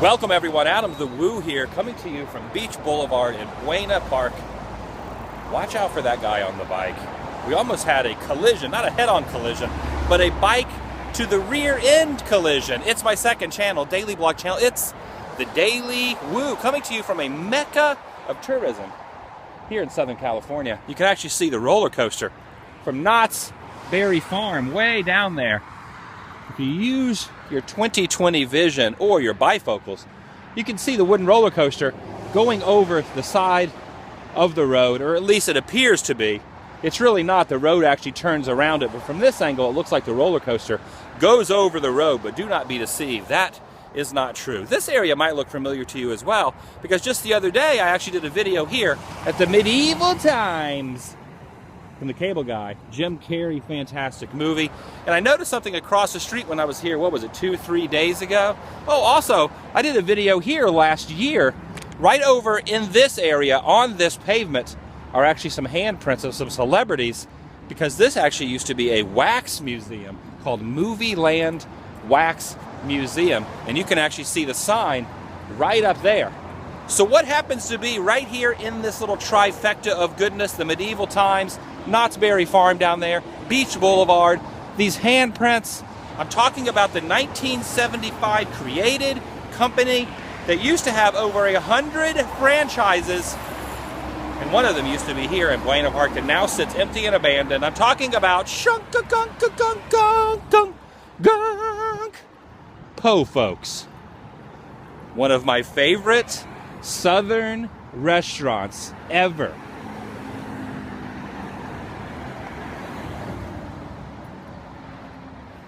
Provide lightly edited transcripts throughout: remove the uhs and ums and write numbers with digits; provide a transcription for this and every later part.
Welcome everyone, Adam the Woo here, coming to you from Beach Boulevard in Buena Park. Watch out for that guy on the bike. We almost had a collision, not a head-on collision, but a bike to the rear end collision. It's my second channel, daily blog channel. It's the Daily Woo, coming to you from a mecca of tourism here in Southern California. You can actually see the roller coaster from Knott's Berry Farm way down there. If you use your 20/20 vision or your bifocals, you can see the wooden roller coaster going over the side of the road, or at least it appears to be. It's really not. The road actually turns around it, but from this angle it looks like the roller coaster goes over the road, but do not be deceived. That is not true. This area might look familiar to you as well, because just the other day I actually did a video here at the Medieval Times from the Cable Guy. Jim Carrey, fantastic movie. And I noticed something across the street when I was here, what was it, 2-3 days ago? Oh, also, I did a video here last year. Right over in this area, on this pavement, are actually some handprints of some celebrities, because this actually used to be a wax museum called Movie Land Wax Museum. And you can actually see the sign right up there. So what happens to be right here in this little trifecta of goodness, the Medieval Times, Knott's Berry Farm down there, Beach Boulevard, these handprints? I'm talking about the 1975 created company that used to have over 100 franchises, and one of them used to be here in Buena Park that now sits empty and abandoned. I'm talking about Po Folks, one of my favorite Southern restaurants ever.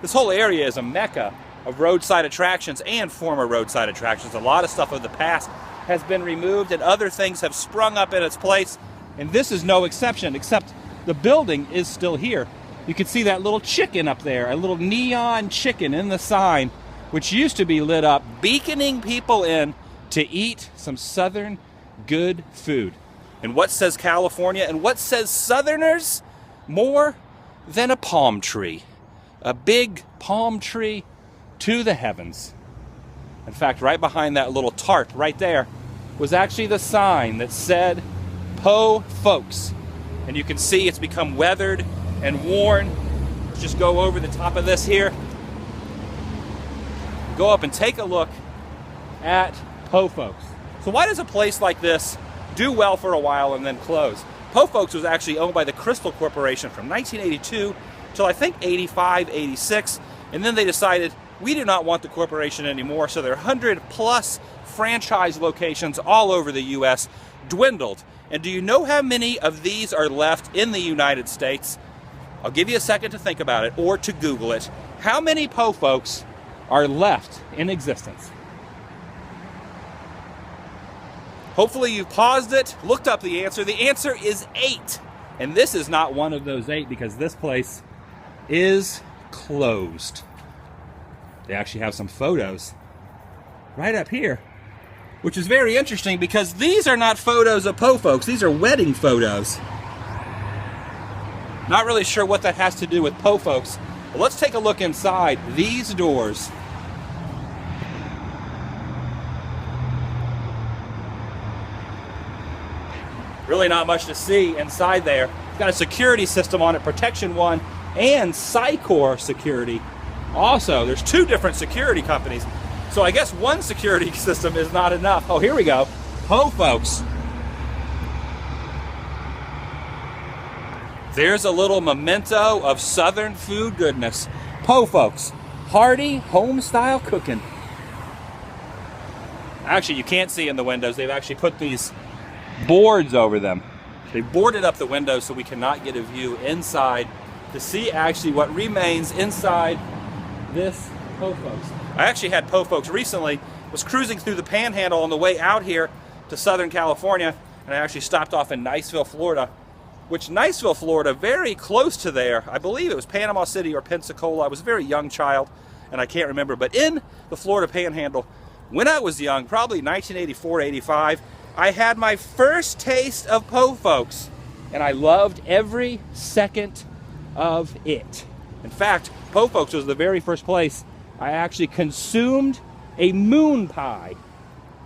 This whole area is a mecca of roadside attractions and former roadside attractions. A lot of stuff of the past has been removed and other things have sprung up in its place. And this is no exception, except the building is still here. You can see that little chicken up there, a little neon chicken in the sign, which used to be lit up, beaconing people in to eat some Southern good food. And what says California and what says Southerners more than a palm tree? A big palm tree to the heavens. In fact, right behind that little tarp right there was actually the sign that said Po Folks. And you can see it's become weathered and worn. Let's just go over the top of this here. Go up and take a look at Po Folks. So why does a place like this do well for a while and then close? Po Folks was actually owned by the Crystal Corporation from 1982 till I think 85, 86, and then they decided we do not want the corporation anymore, so their 100+ franchise locations all over the U.S. dwindled. And do you know how many of these are left in the United States? I'll give you a second to think about it or to Google it. How many Po Folks are left in existence? Hopefully you paused it, looked up the answer. The answer is 8. And this is not one of those 8, because this place is closed. They actually have some photos right up here, which is very interesting because these are not photos of Po Folks. These are wedding photos. Not really sure what that has to do with Po Folks, but let's take a look inside these doors. Really not much to see inside there. It's got a security system on it, Protection One and Psycor Security. Also, there's 2 different security companies. So I guess one security system is not enough. Oh, here we go. Po Folks. There's a little memento of Southern food goodness. Po Folks. Hearty, home-style cooking. Actually, you can't see in the windows. They've actually put these boards over them. They boarded up the windows so we cannot get a view inside to see actually what remains inside this Po Folks. I actually had Po Folks recently, was cruising through the Panhandle on the way out here to Southern California, and I actually stopped off in Niceville, Florida, which Niceville, Florida, very close to there, I believe it was Panama City or Pensacola. I was a very young child, and I can't remember, but in the Florida Panhandle, when I was young, probably 1984, 85, I had my first taste of Po Folks, and I loved every second of it. In fact, Po Folks was the very first place I actually consumed a moon pie.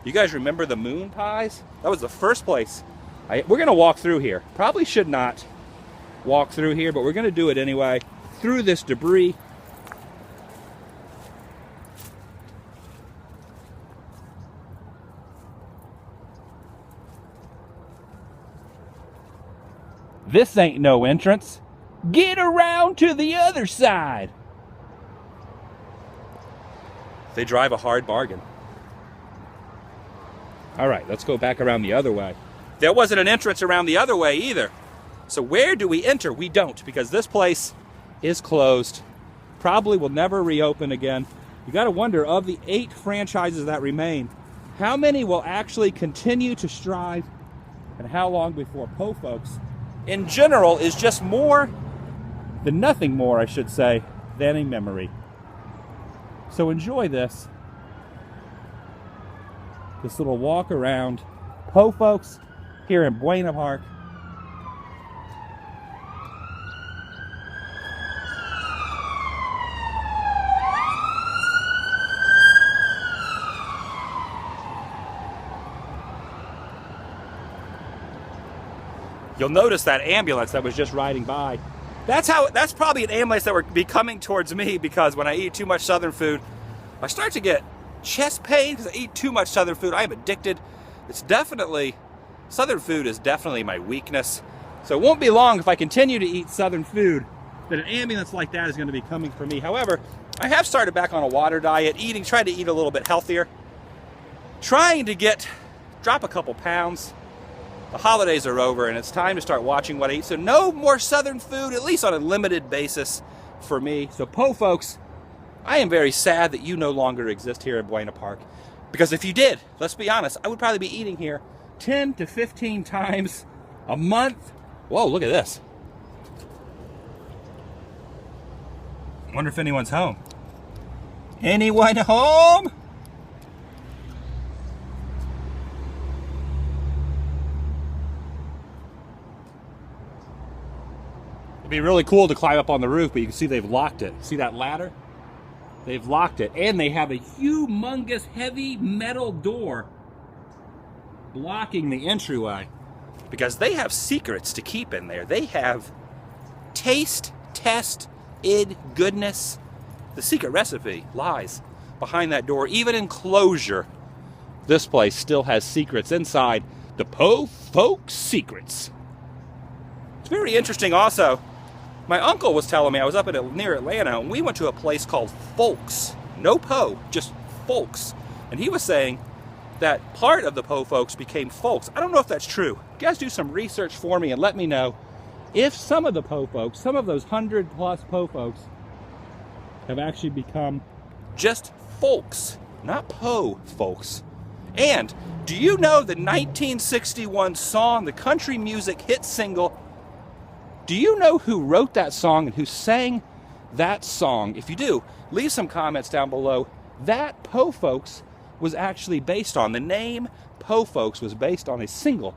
You guys remember the moon pies? That was the first place. We're going to walk through here. Probably should not walk through here, but we're going to do it anyway. Through this debris. This ain't no entrance. Get around to the other side. They drive a hard bargain. All right, let's go back around the other way. There wasn't an entrance around the other way either. So where do we enter? We don't, because this place is closed. Probably will never reopen again. You got to wonder, of the 8 franchises that remain, how many will actually continue to strive, and how long before Po Folks, in general, is just more than nothing more, I should say, than a memory. So enjoy this little walk around Po Folks here in Buena Park. You'll notice that ambulance that was just riding by. That's probably an ambulance that would be coming towards me, because when I eat too much Southern food, I start to get chest pain because I eat too much Southern food. I am addicted. Southern food is definitely my weakness. So it won't be long if I continue to eat Southern food that an ambulance like that is going to be coming for me. However, I have started back on a water diet, trying to eat a little bit healthier, trying to drop a couple pounds. The holidays are over and it's time to start watching what I eat. So no more Southern food, at least on a limited basis for me. So Po Folks, I am very sad that you no longer exist here in Buena Park. Because if you did, let's be honest, I would probably be eating here 10 to 15 times a month. Whoa, look at this. Wonder if anyone's home. Anyone home? It'd be really cool to climb up on the roof, but you can see they've locked it. See that ladder? They've locked it, and they have a humongous heavy metal door blocking the entryway because they have secrets to keep in there. They have taste, test, goodness. The secret recipe lies behind that door. Even in closure, this place still has secrets inside. The Po Folks secrets. It's very interesting also. My uncle was telling me, I was up near Atlanta, and we went to a place called Folks. No Po, just Folks. And he was saying that part of the Po Folks became Folks. I don't know if that's true. You guys do some research for me and let me know if some of the Po Folks, some of those 100+ Po Folks, have actually become just Folks, not Po Folks. And do you know the 1961 song, the country music hit single? Do you know who wrote that song and who sang that song? If you do, leave some comments down below. That Po Folks was actually based on, the name Po Folks was based on a single,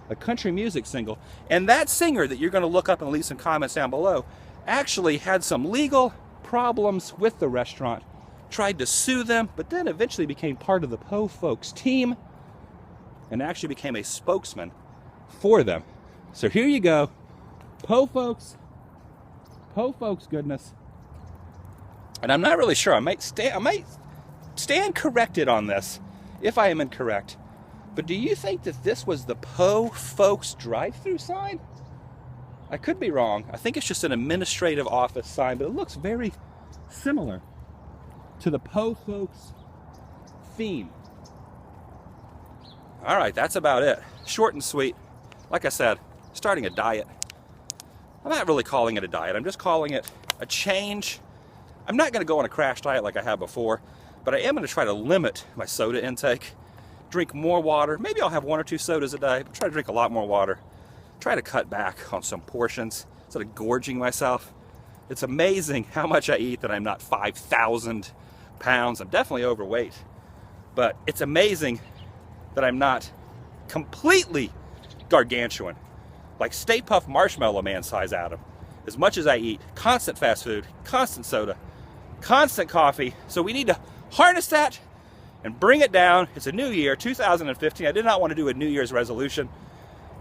a country music single. And that singer that you're going to look up and leave some comments down below actually had some legal problems with the restaurant, tried to sue them, but then eventually became part of the Po Folks team and actually became a spokesman for them. So here you go. Po Folks goodness. And I'm not really sure. I might stand corrected on this if I am incorrect. But do you think that this was the Po Folks drive-through sign? I could be wrong. I think it's just an administrative office sign, but it looks very similar to the Po Folks theme. All right, that's about it. Short and sweet. Like I said, starting a diet. I'm not really calling it a diet. I'm just calling it a change. I'm not going to go on a crash diet like I have before, but I am going to try to limit my soda intake, drink more water. Maybe I'll have 1 or 2 sodas a day, but try to drink a lot more water. Try to cut back on some portions instead of gorging myself. It's amazing how much I eat that I'm not 5,000 pounds. I'm definitely overweight, but it's amazing that I'm not completely gargantuan. Like Stay Puft Marshmallow Man size Adam. As much as I eat, constant fast food, constant soda, constant coffee. So we need to harness that and bring it down. It's a new year, 2015. I did not want to do a New Year's resolution,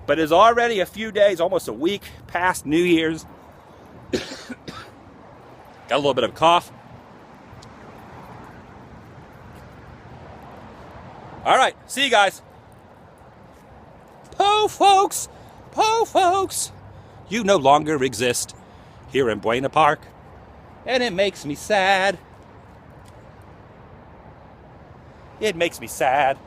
but it's already a few days, almost a week past New Year's. Got a little bit of a cough. All right, see you guys. Po folks, you no longer exist here in Buena Park, and it makes me sad. It makes me sad.